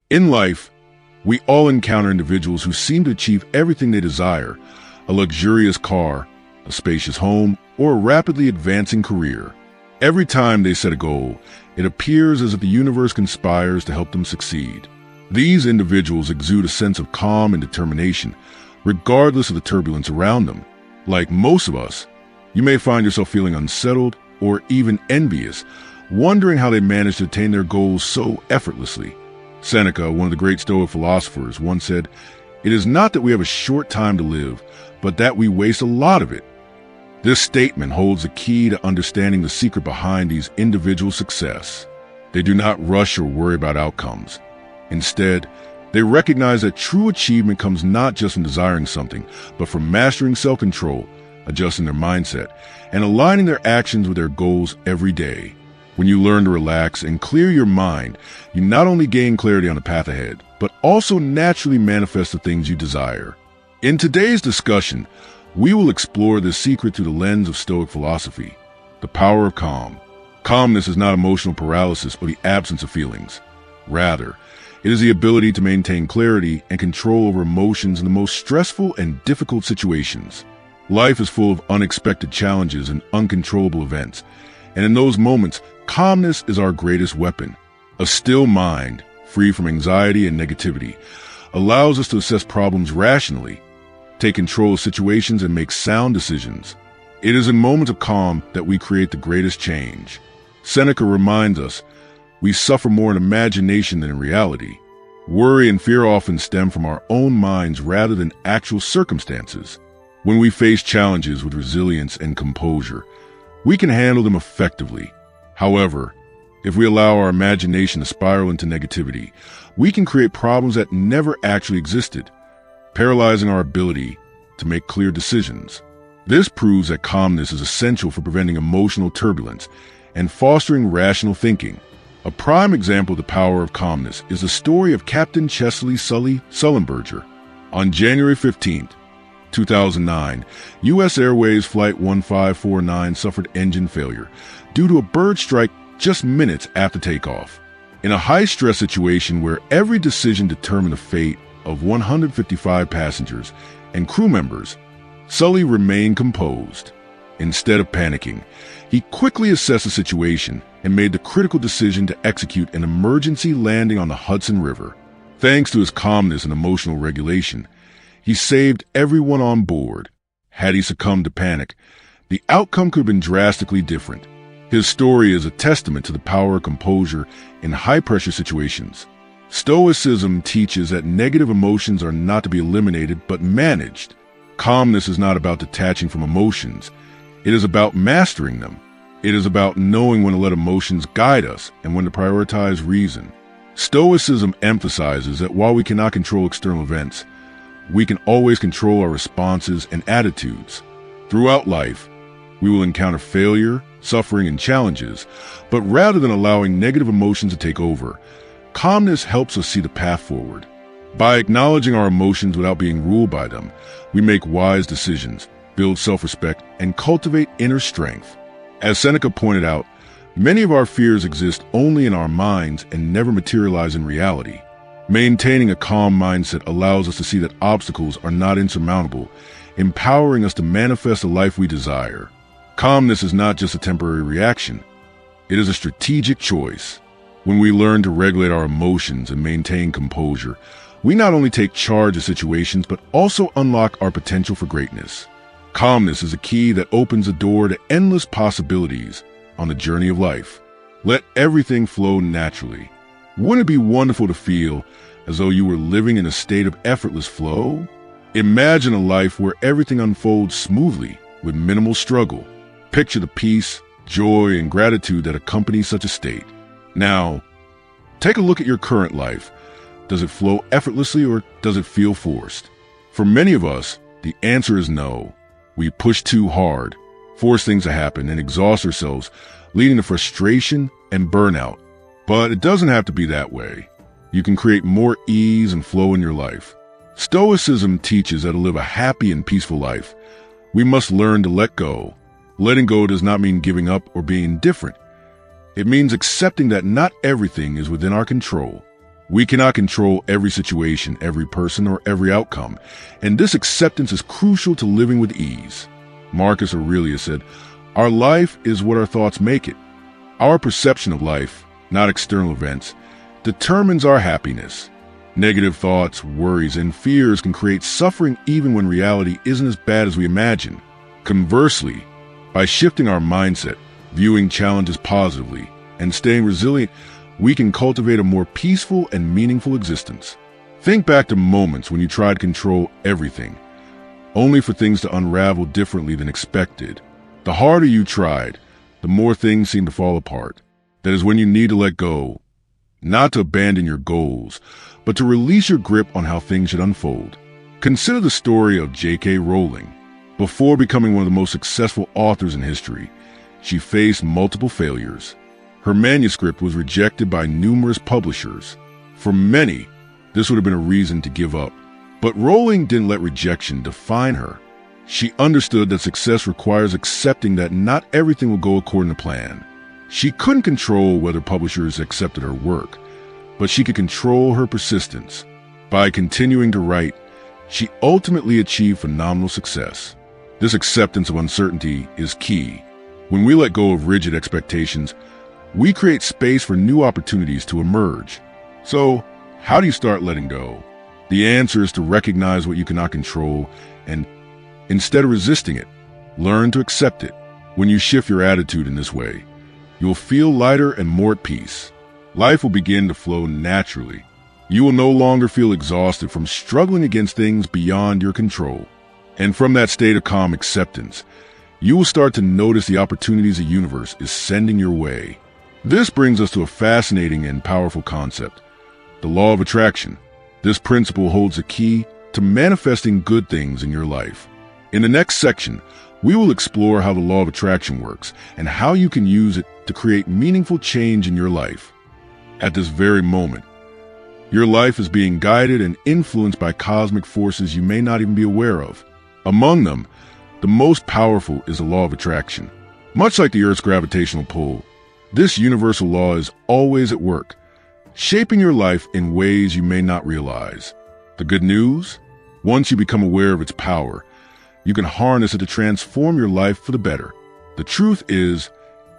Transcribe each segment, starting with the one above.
In life, we all encounter individuals who seem to achieve everything they desire: a luxurious car, a spacious home, or a rapidly advancing career. Every time they set a goal, it appears as if the universe conspires to help them succeed. These individuals exude a sense of calm and determination, regardless of the turbulence around them. Like most of us, you may find yourself feeling unsettled or even envious, wondering how they manage to attain their goals so effortlessly. Seneca, one of the great Stoic philosophers, once said, "It is not that we have a short time to live, but that we waste a lot of it." This statement holds the key to understanding the secret behind these individuals' success. They do not rush or worry about outcomes. Instead, they recognize that true achievement comes not just from desiring something, but from mastering self-control, adjusting their mindset, and aligning their actions with their goals every day. When you learn to relax and clear your mind, you not only gain clarity on the path ahead, but also naturally manifest the things you desire. In today's discussion, we will explore this secret through the lens of Stoic philosophy, the power of calm. Calmness is not emotional paralysis or the absence of feelings. Rather, it is the ability to maintain clarity and control over emotions in the most stressful and difficult situations. Life is full of unexpected challenges and uncontrollable events, and in those moments, calmness is our greatest weapon. A still mind, free from anxiety and negativity, allows us to assess problems rationally, take control of situations, and make sound decisions. It is in moments of calm that we create the greatest change. Seneca reminds us, we suffer more in imagination than in reality. Worry and fear often stem from our own minds rather than actual circumstances. When we face challenges with resilience and composure, we can handle them effectively. However, if we allow our imagination to spiral into negativity, we can create problems that never actually existed, paralyzing our ability to make clear decisions. This proves that calmness is essential for preventing emotional turbulence and fostering rational thinking. A prime example of the power of calmness is the story of Captain Chesley Sully Sullenberger. On January 15th, 2009, U.S. Airways Flight 1549 suffered engine failure due to a bird strike just minutes after takeoff. In a high-stress situation where every decision determined the fate of 155 passengers and crew members, Sully remained composed. Instead of panicking, he quickly assessed the situation and made the critical decision to execute an emergency landing on the Hudson River. Thanks to his calmness and emotional regulation, he saved everyone on board. Had he succumbed to panic, the outcome could have been drastically different. His story is a testament to the power of composure in high-pressure situations. Stoicism teaches that negative emotions are not to be eliminated but managed. Calmness is not about detaching from emotions. It is about mastering them. It is about knowing when to let emotions guide us and when to prioritize reason. Stoicism emphasizes that while we cannot control external events, we can always control our responses and attitudes. Throughout life, we will encounter failure, suffering, and challenges, but rather than allowing negative emotions to take over, calmness helps us see the path forward. By acknowledging our emotions without being ruled by them, we make wise decisions, build self-respect, and cultivate inner strength. As Seneca pointed out, many of our fears exist only in our minds and never materialize in reality. Maintaining a calm mindset allows us to see that obstacles are not insurmountable, empowering us to manifest the life we desire. Calmness is not just a temporary reaction. It is a strategic choice. When we learn to regulate our emotions and maintain composure, we not only take charge of situations, but also unlock our potential for greatness. Calmness is a key that opens the door to endless possibilities on the journey of life. Let everything flow naturally. Wouldn't it be wonderful to feel as though you were living in a state of effortless flow? Imagine a life where everything unfolds smoothly with minimal struggle. Picture the peace, joy, and gratitude that accompany such a state. Now, take a look at your current life. Does it flow effortlessly or does it feel forced? For many of us, the answer is no. We push too hard, force things to happen, and exhaust ourselves, leading to frustration and burnout. But it doesn't have to be that way. You can create more ease and flow in your life. Stoicism teaches that to live a happy and peaceful life, we must learn to let go. Letting go does not mean giving up or being indifferent. It means accepting that not everything is within our control. We cannot control every situation, every person, or every outcome, and this acceptance is crucial to living with ease. Marcus Aurelius said, "Our life is what our thoughts make it." Our perception of life, not external events, determines our happiness. Negative thoughts, worries, and fears can create suffering even when reality isn't as bad as we imagine. Conversely, by shifting our mindset, viewing challenges positively, and staying resilient, we can cultivate a more peaceful and meaningful existence. Think back to moments when you tried to control everything, only for things to unravel differently than expected. The harder you tried, the more things seem to fall apart. That is when you need to let go, not to abandon your goals, but to release your grip on how things should unfold. Consider the story of J.K. Rowling. Before becoming one of the most successful authors in history, she faced multiple failures. Her manuscript was rejected by numerous publishers. For many, this would have been a reason to give up. But Rowling didn't let rejection define her. She understood that success requires accepting that not everything will go according to plan. She couldn't control whether publishers accepted her work, but she could control her persistence. By continuing to write, she ultimately achieved phenomenal success. This acceptance of uncertainty is key. When we let go of rigid expectations, we create space for new opportunities to emerge. So, how do you start letting go? The answer is to recognize what you cannot control and, instead of resisting it, learn to accept it. When you shift your attitude in this way, you'll feel lighter and more at peace. Life will begin to flow naturally. You will no longer feel exhausted from struggling against things beyond your control. And from that state of calm acceptance, you will start to notice the opportunities the universe is sending your way. This brings us to a fascinating and powerful concept, the law of attraction. This principle holds the key to manifesting good things in your life. In the next section, we will explore how the law of attraction works and how you can use it to create meaningful change in your life. At this very moment, your life is being guided and influenced by cosmic forces you may not even be aware of. Among them, the most powerful is the law of attraction. Much like the Earth's gravitational pull, this universal law is always at work, shaping your life in ways you may not realize. The good news? Once you become aware of its power, you can harness it to transform your life for the better. The truth is,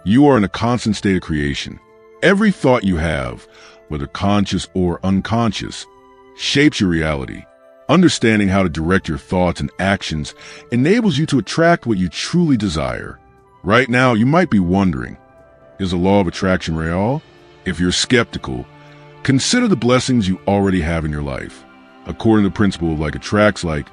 you are in a constant state of creation. Every thought you have, whether conscious or unconscious, shapes your reality. Understanding how to direct your thoughts and actions enables you to attract what you truly desire. Right now, you might be wondering, is the law of attraction real? If you're skeptical, consider the blessings you already have in your life. According to the principle of like attracts like,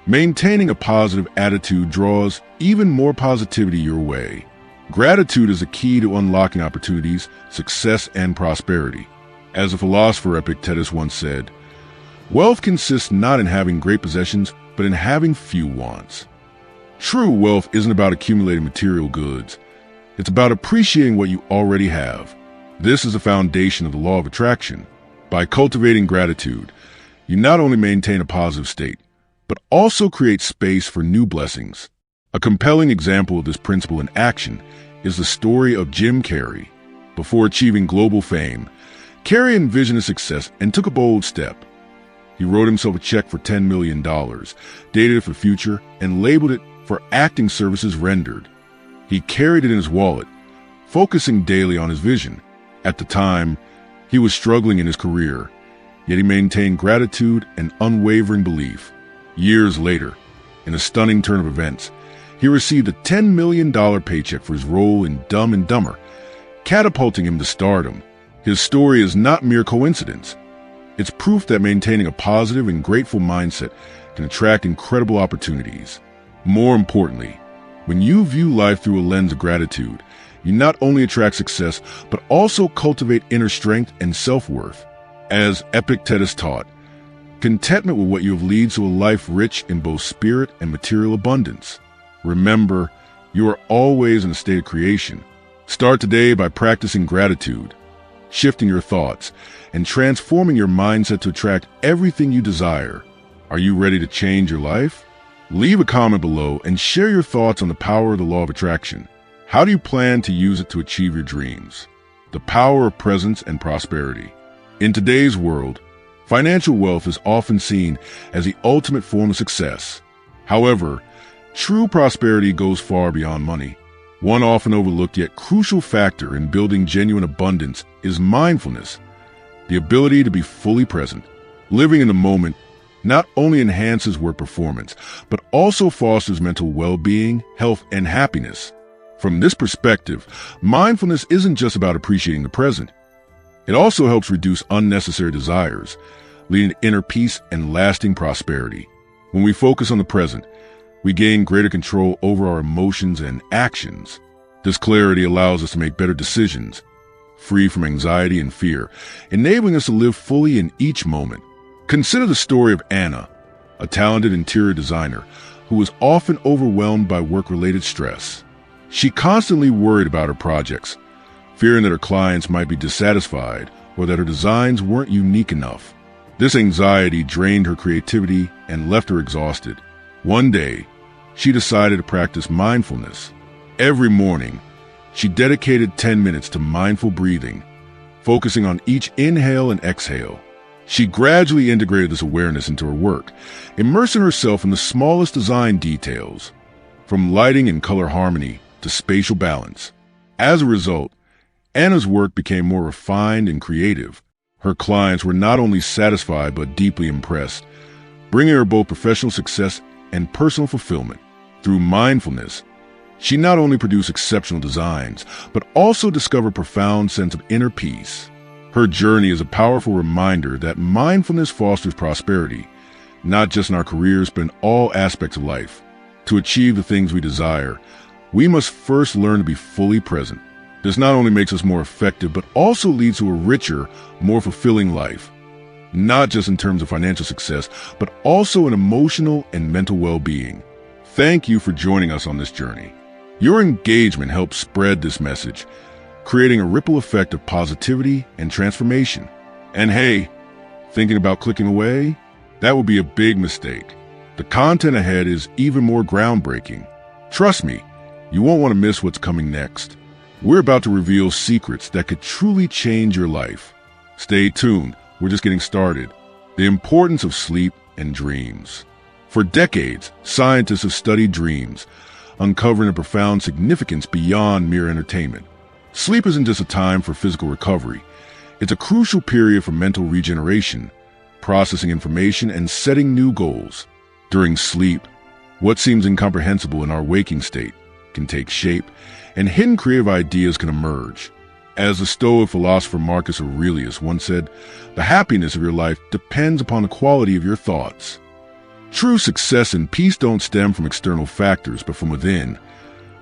maintaining a positive attitude draws even more positivity your way. Gratitude is a key to unlocking opportunities, success, and prosperity. As the philosopher Epictetus once said, wealth consists not in having great possessions, but in having few wants. True wealth isn't about accumulating material goods. It's about appreciating what you already have. This is the foundation of the law of attraction. By cultivating gratitude, you not only maintain a positive state, but also create space for new blessings. A compelling example of this principle in action is the story of Jim Carrey. Before achieving global fame, Carrey envisioned his success and took a bold step. He wrote himself a check for $10 million, dated it for future, and labeled it for acting services rendered. He carried it in his wallet, focusing daily on his vision. At the time, he was struggling in his career, yet he maintained gratitude and unwavering belief. Years later, in a stunning turn of events, he received a $10 million paycheck for his role in Dumb and Dumber, catapulting him to stardom. His story is not mere coincidence. It's proof that maintaining a positive and grateful mindset can attract incredible opportunities. More importantly, when you view life through a lens of gratitude, you not only attract success, but also cultivate inner strength and self-worth. As Epictetus taught, contentment with what you have leads to a life rich in both spirit and material abundance. Remember, you are always in a state of creation. Start today by practicing gratitude, shifting your thoughts, and transforming your mindset to attract everything you desire. Are you ready to change your life? Leave a comment below and share your thoughts on the power of the law of attraction. How do you plan to use it to achieve your dreams? The power of presence and prosperity. In today's world, financial wealth is often seen as the ultimate form of success. However, true prosperity goes far beyond money. One often overlooked yet crucial factor in building genuine abundance is mindfulness, the ability to be fully present. Living in the moment not only enhances work performance, but also fosters mental well-being, health, and happiness. From this perspective, mindfulness isn't just about appreciating the present. It also helps reduce unnecessary desires, leading to inner peace and lasting prosperity. When we focus on the present, we gain greater control over our emotions and actions. This clarity allows us to make better decisions, free from anxiety and fear, enabling us to live fully in each moment. Consider the story of Anna, a talented interior designer who was often overwhelmed by work-related stress. She constantly worried about her projects, fearing that her clients might be dissatisfied or that her designs weren't unique enough. This anxiety drained her creativity and left her exhausted. One day, she decided to practice mindfulness. Every morning, she dedicated 10 minutes to mindful breathing, focusing on each inhale and exhale. She gradually integrated this awareness into her work, immersing herself in the smallest design details, from lighting and color harmony to spatial balance. As a result, Anna's work became more refined and creative. Her clients were not only satisfied but deeply impressed, bringing her both professional success and personal fulfillment. Through mindfulness, she not only produced exceptional designs, but also discovered a profound sense of inner peace. Her journey is a powerful reminder that mindfulness fosters prosperity, not just in our careers, but in all aspects of life. To achieve the things we desire, we must first learn to be fully present. This not only makes us more effective, but also leads to a richer, more fulfilling life, not just in terms of financial success, but also in emotional and mental well-being. Thank you for joining us on this journey. Your engagement helps spread this message, creating a ripple effect of positivity and transformation. And hey, thinking about clicking away? That would be a big mistake. The content ahead is even more groundbreaking. Trust me, you won't want to miss what's coming next. We're about to reveal secrets that could truly change your life. Stay tuned, we're just getting started. The importance of sleep and dreams. For decades, scientists have studied dreams, uncovering a profound significance beyond mere entertainment. Sleep isn't just a time for physical recovery. It's a crucial period for mental regeneration, processing information, and setting new goals. During sleep, what seems incomprehensible in our waking state can take shape, and hidden creative ideas can emerge. As the Stoic philosopher Marcus Aurelius once said, "The happiness of your life depends upon the quality of your thoughts." True success and peace don't stem from external factors, but from within,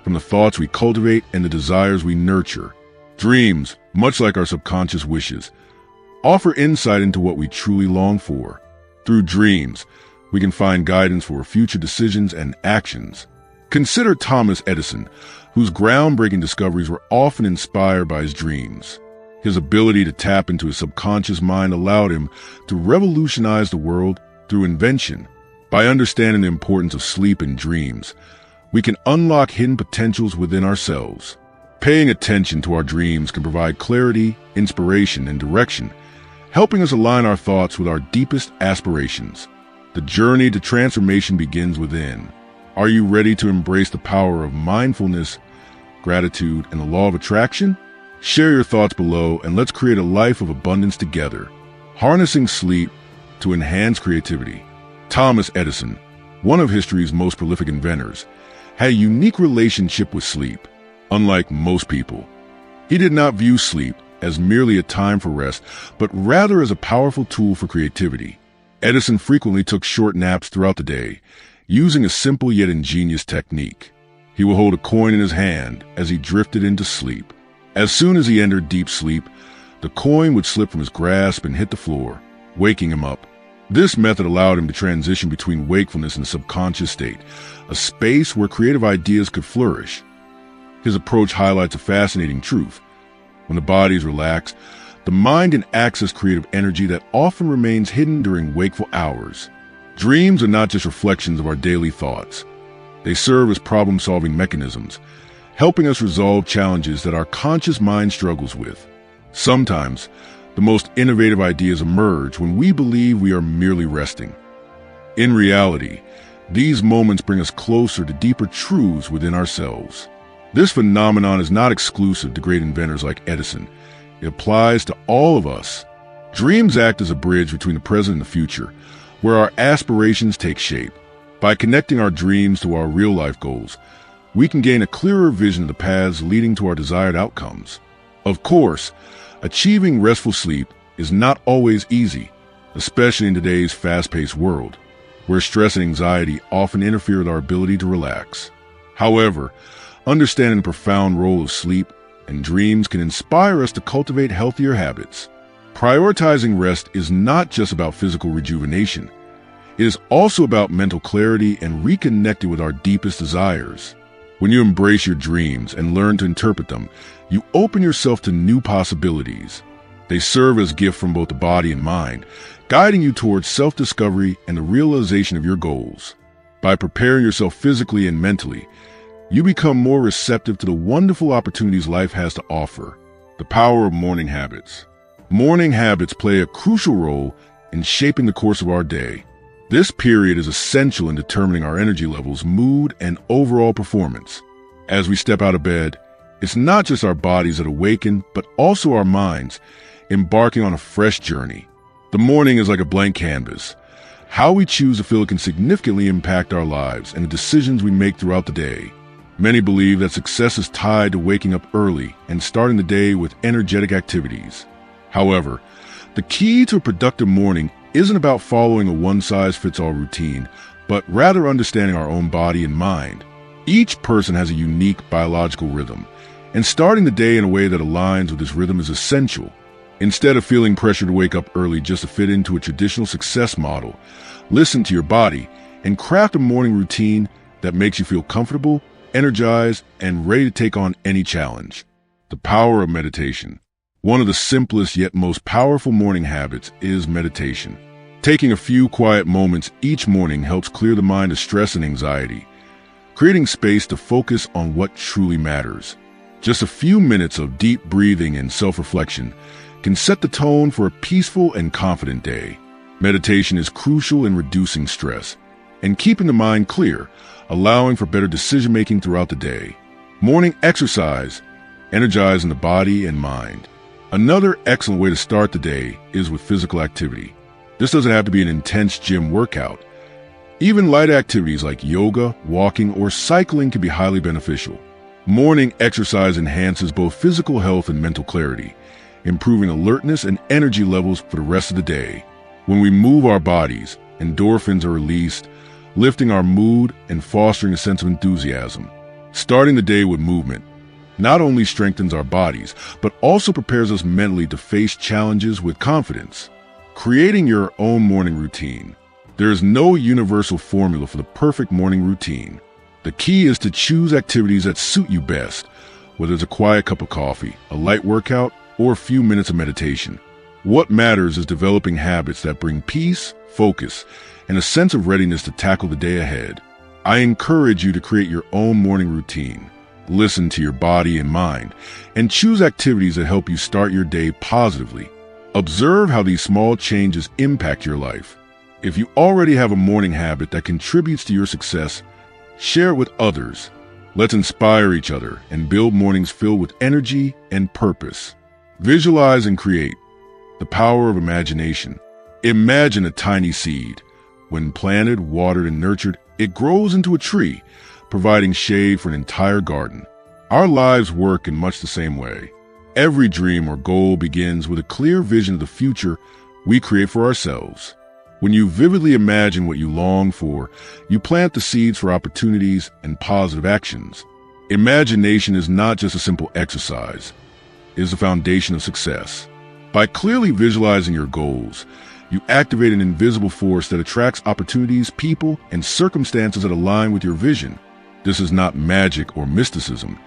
from the thoughts we cultivate and the desires we nurture. Dreams, much like our subconscious wishes, offer insight into what we truly long for. Through dreams, we can find guidance for future decisions and actions. Consider Thomas Edison, whose groundbreaking discoveries were often inspired by his dreams. His ability to tap into his subconscious mind allowed him to revolutionize the world through invention. By understanding the importance of sleep and dreams, we can unlock hidden potentials within ourselves. Paying attention to our dreams can provide clarity, inspiration, and direction, helping us align our thoughts with our deepest aspirations. The journey to transformation begins within. Are you ready to embrace the power of mindfulness, gratitude, and the law of attraction? Share your thoughts below and let's create a life of abundance together. Harnessing sleep to enhance creativity. Thomas Edison, one of history's most prolific inventors, had a unique relationship with sleep. Unlike most people, he did not view sleep as merely a time for rest, but rather as a powerful tool for creativity. Edison frequently took short naps throughout the day, using a simple yet ingenious technique. He would hold a coin in his hand as he drifted into sleep. As soon as he entered deep sleep, the coin would slip from his grasp and hit the floor, waking him up. This method allowed him to transition between wakefulness and subconscious state, a space where creative ideas could flourish. His approach highlights a fascinating truth. When the body is relaxed, the mind can access creative energy that often remains hidden during wakeful hours. Dreams are not just reflections of our daily thoughts. They serve as problem-solving mechanisms, helping us resolve challenges that our conscious mind struggles with. Sometimes, The most innovative ideas emerge when we believe we are merely resting. In reality, these moments bring us closer to deeper truths within ourselves. This phenomenon is not exclusive to great inventors like Edison. It applies to all of us. Dreams act as a bridge between the present and the future, where our aspirations take shape. By connecting our dreams to our real-life goals, we can gain a clearer vision of the paths leading to our desired outcomes. Of course, achieving restful sleep is not always easy, especially in today's fast-paced world, where stress and anxiety often interfere with our ability to relax. However, understanding the profound role of sleep and dreams can inspire us to cultivate healthier habits. Prioritizing rest is not just about physical rejuvenation. It is also about mental clarity and reconnecting with our deepest desires. When you embrace your dreams and learn to interpret them, you open yourself to new possibilities. They serve as gifts from both the body and mind, guiding you towards self-discovery and the realization of your goals. By preparing yourself physically and mentally, you become more receptive to the wonderful opportunities life has to offer. The power of morning habits. Morning habits play a crucial role in shaping the course of our day. This period is essential in determining our energy levels, mood, and overall performance. As we step out of bed, it's not just our bodies that awaken, but also our minds, embarking on a fresh journey. The morning is like a blank canvas. How we choose to feel can significantly impact our lives and the decisions we make throughout the day. Many believe that success is tied to waking up early and starting the day with energetic activities. However, the key to a productive morning isn't about following a one-size-fits-all routine, but rather understanding our own body and mind. Each person has a unique biological rhythm, and starting the day in a way that aligns with this rhythm is essential. Instead of feeling pressure to wake up early just to fit into a traditional success model, listen to your body and craft a morning routine that makes you feel comfortable, energized, and ready to take on any challenge. The power of meditation. One of the simplest yet most powerful morning habits is meditation. Taking a few quiet moments each morning helps clear the mind of stress and anxiety, creating space to focus on what truly matters. Just a few minutes of deep breathing and self-reflection can set the tone for a peaceful and confident day. Meditation is crucial in reducing stress and keeping the mind clear, allowing for better decision-making throughout the day. Morning exercise, energizing the body and mind. Another excellent way to start the day is with physical activity. This doesn't have to be an intense gym workout. Even light activities like yoga, walking, or cycling can be highly beneficial. Morning exercise enhances both physical health and mental clarity, improving alertness and energy levels for the rest of the day. When we move our bodies, endorphins are released, lifting our mood and fostering a sense of enthusiasm. Starting the day with movement not only strengthens our bodies, but also prepares us mentally to face challenges with confidence. Creating your own morning routine. There is no universal formula for the perfect morning routine. The key is to choose activities that suit you best, whether it's a quiet cup of coffee, a light workout, or a few minutes of meditation. What matters is developing habits that bring peace, focus, and a sense of readiness to tackle the day ahead. I encourage you to create your own morning routine. Listen to your body and mind, and choose activities that help you start your day positively. Observe how these small changes impact your life. If you already have a morning habit that contributes to your success, share it with others. Let's inspire each other and build mornings filled with energy and purpose. Visualize and create. The power of imagination. Imagine a tiny seed. When planted, watered, and nurtured, it grows into a tree, providing shade for an entire garden. Our lives work in much the same way. Every dream or goal begins with a clear vision of the future we create for ourselves. When you vividly imagine what you long for, you plant the seeds for opportunities and positive actions. Imagination is not just a simple exercise. It is the foundation of success. By clearly visualizing your goals, you activate an invisible force that attracts opportunities, people, and circumstances that align with your vision. This is not magic or mysticism.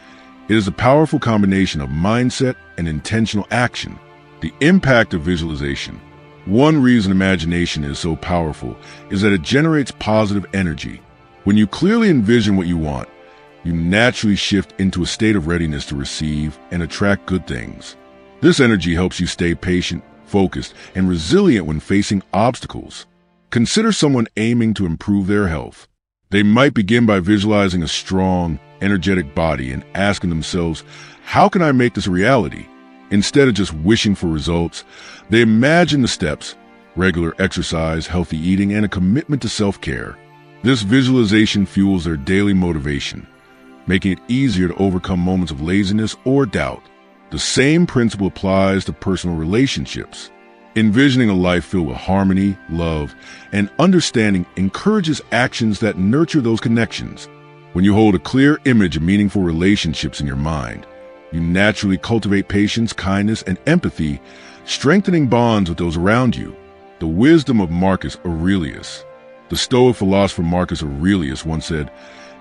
It is a powerful combination of mindset and intentional action. The impact of visualization. One reason imagination is so powerful is that it generates positive energy. When you clearly envision what you want, you naturally shift into a state of readiness to receive and attract good things. This energy helps you stay patient, focused, and resilient when facing obstacles. Consider someone aiming to improve their health. They might begin by visualizing a strong, energetic body and asking themselves, how can I make this a reality? Instead of just wishing for results, they imagine the steps: regular exercise, healthy eating, and a commitment to self-care. This visualization fuels their daily motivation, making it easier to overcome moments of laziness or doubt. The same principle applies to personal relationships. Envisioning a life filled with harmony, love, and understanding encourages actions that nurture those connections. When you hold a clear image of meaningful relationships in your mind, you naturally cultivate patience, kindness, and empathy, strengthening bonds with those around you. The wisdom of Marcus Aurelius. The Stoic philosopher Marcus Aurelius once said,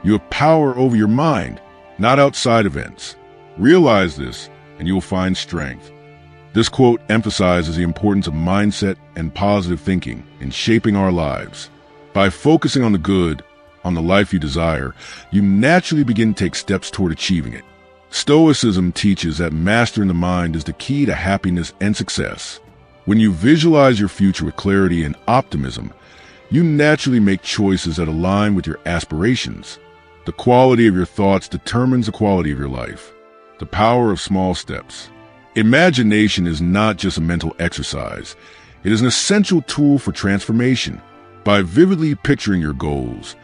"You have power over your mind, not outside events. Realize this, and you will find strength." This quote emphasizes the importance of mindset and positive thinking in shaping our lives. By focusing on the good, on the life you desire, you naturally begin to take steps toward achieving it. Stoicism teaches that mastering the mind is the key to happiness and success. When you visualize your future with clarity and optimism, you naturally make choices that align with your aspirations. The quality of your thoughts determines the quality of your life. The power of small steps. Imagination is not just a mental exercise. It is an essential tool for transformation. By vividly picturing your goals,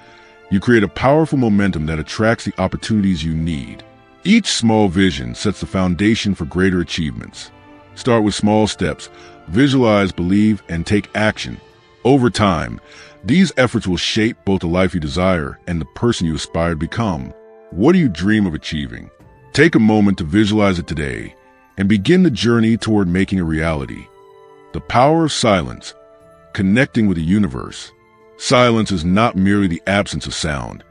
you create a powerful momentum that attracts the opportunities you need. Each small vision sets the foundation for greater achievements. Start with small steps. Visualize, believe, and take action. Over time, these efforts will shape both the life you desire and the person you aspire to become. What do you dream of achieving? Take a moment to visualize it today and begin the journey toward making a reality. The power of silence, connecting with the universe. Silence is not merely the absence of sound.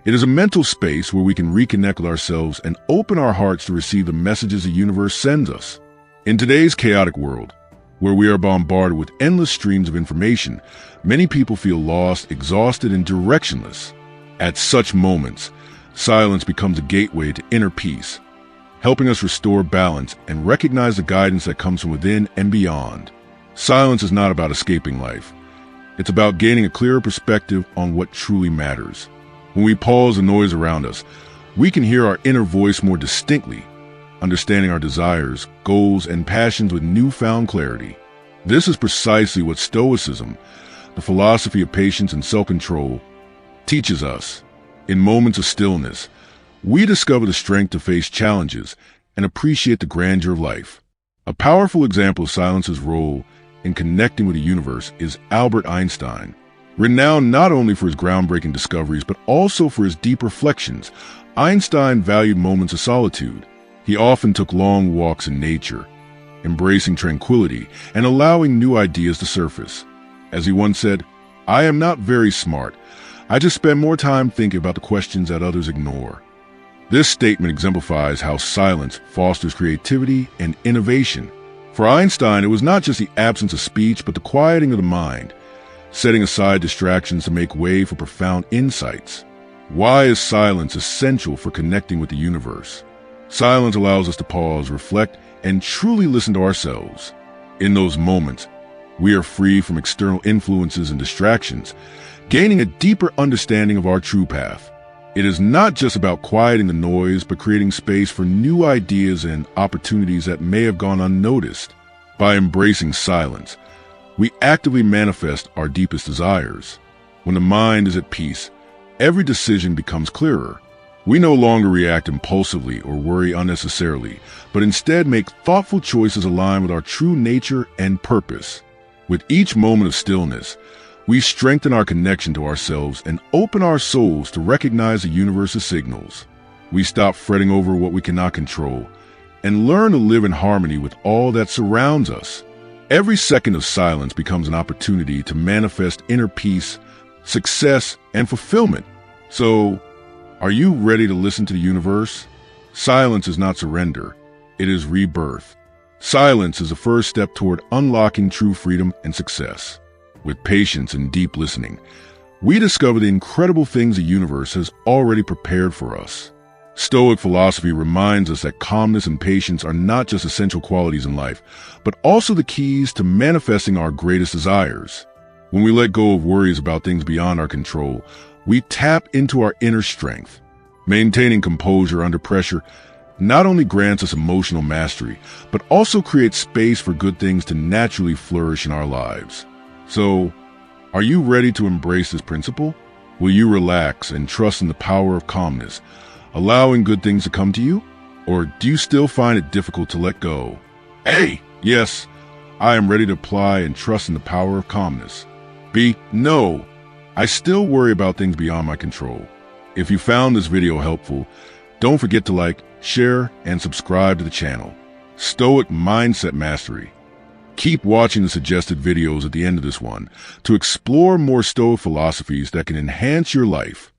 It is a mental space where we can reconnect with ourselves and open our hearts to receive the messages the universe sends us. In today's chaotic world, where we are bombarded with endless streams of information, many people feel lost, exhausted, and directionless. At such moments, silence becomes a gateway to inner peace, helping us restore balance and recognize the guidance that comes from within and beyond. Silence is not about escaping life. It's about gaining a clearer perspective on what truly matters. When we pause the noise around us, we can hear our inner voice more distinctly, understanding our desires, goals, and passions with newfound clarity. This is precisely what Stoicism, the philosophy of patience and self-control, teaches us. In moments of stillness, we discover the strength to face challenges and appreciate the grandeur of life. A powerful example of silence's role in connecting with the universe is Albert Einstein. Renowned not only for his groundbreaking discoveries, but also for his deep reflections, Einstein valued moments of solitude. He often took long walks in nature, embracing tranquility and allowing new ideas to surface. As he once said, "I am not very smart. I just spend more time thinking about the questions that others ignore." This statement exemplifies how silence fosters creativity and innovation. For Einstein, it was not just the absence of speech, but the quieting of the mind, setting aside distractions to make way for profound insights. Why is silence essential for connecting with the universe? Silence allows us to pause, reflect, and truly listen to ourselves. In those moments, we are free from external influences and distractions, gaining a deeper understanding of our true path. It is not just about quieting the noise, but creating space for new ideas and opportunities that may have gone unnoticed. By embracing silence, we actively manifest our deepest desires. When the mind is at peace, every decision becomes clearer. We no longer react impulsively or worry unnecessarily, but instead make thoughtful choices aligned with our true nature and purpose. With each moment of stillness, we strengthen our connection to ourselves and open our souls to recognize the universe's signals. We stop fretting over what we cannot control and learn to live in harmony with all that surrounds us. Every second of silence becomes an opportunity to manifest inner peace, success, and fulfillment. So, are you ready to listen to the universe? Silence is not surrender. It is rebirth. Silence is the first step toward unlocking true freedom and success. With patience and deep listening, we discover the incredible things the universe has already prepared for us. Stoic philosophy reminds us that calmness and patience are not just essential qualities in life, but also the keys to manifesting our greatest desires. When we let go of worries about things beyond our control, we tap into our inner strength. Maintaining composure under pressure not only grants us emotional mastery, but also creates space for good things to naturally flourish in our lives. So, are you ready to embrace this principle? Will you relax and trust in the power of calmness, allowing good things to come to you? Or do you still find it difficult to let go? A. Yes, I am ready to apply and trust in the power of calmness. B. No, I still worry about things beyond my control. If you found this video helpful, don't forget to like, share, and subscribe to the channel. Stoic Mindset Mastery. Keep watching the suggested videos at the end of this one to explore more Stoic philosophies that can enhance your life.